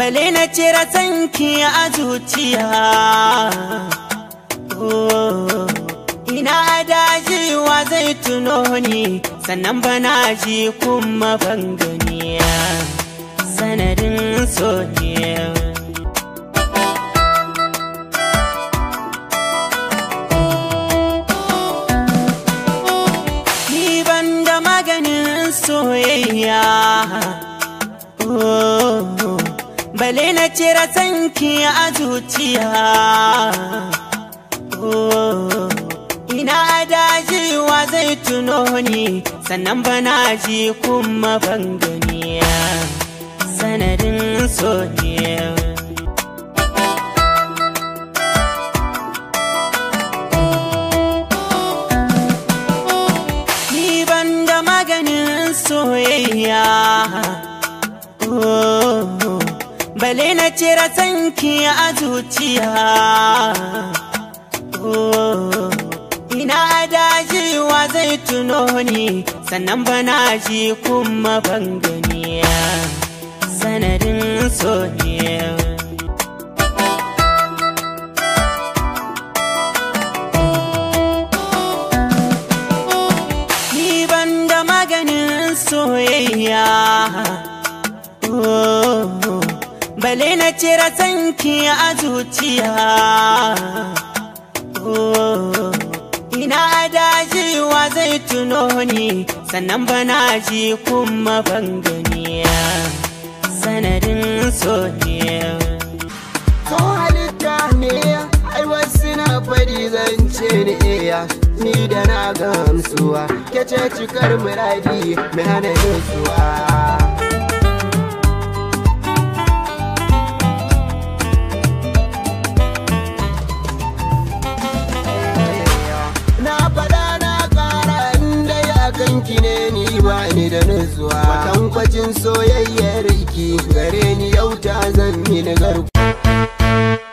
bale na cire sanki a zuciya. Ina dajiwa zai tuno ni, sannan bana ji kuma ban gani, sanadin so ne. Ni ban da maganin soyayya, bale na cire sanki a zuciya. Ina dajiwa zai tuno ni, sannan bana ji kuma ban gani, sanadin so ne. Ni ban da maganin soyayya, bale na cire sanki a zuciya. Ina dajiwa zai tuno ni, sannan bana ji kuma ban gani, sanadin so ne. Ni ban da maganin soyayya, bale na cire sanki a zuciya. Ina dajiwa zai tuno ni, sannan bana ji kuma ban gani, sanadin so ne. So halitta ne, ai wasu na fari zance ni iya, ni da na gamsuwa, ke ce cikar muradi mai hana nutsuwa. Kanki ne ni ba ni da nutsuwa, matankwacin soyayyar ki gare ni yau ta zan mini garku.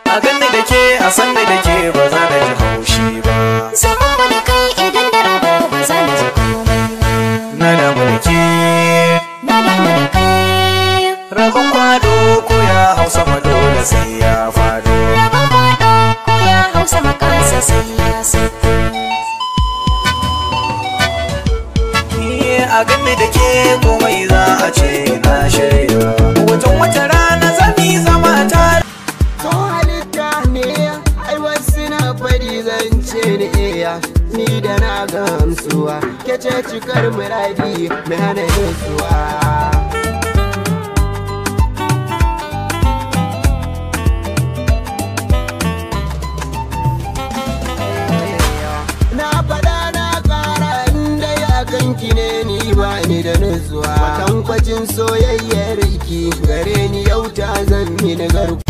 A ganni da ke, a sanni da ke, ba za na ji haushi ba. Zaman mu da kai idan da rabo ba za na ji komai ba. Na damu da ke, Na damu da kai. rabon kwado ko ya hausa ma dole sai ya fado. Rabon kwaɗo ko ya hausa makasa sai ya sauko. A ganni da ke komai za a ce na shirya, wajen wata rana zami zama tare. So halitta ne, ai wasu na fari zance ni iya, ni da na gamsuwa, ke ce cikar muradi mai hana nutsuwa. Na faɗa na ƙara inda ya kanki ne ni ba ni da nutsuwa, matankwacin soyayyar ki gare ni yau ta zan mini garku.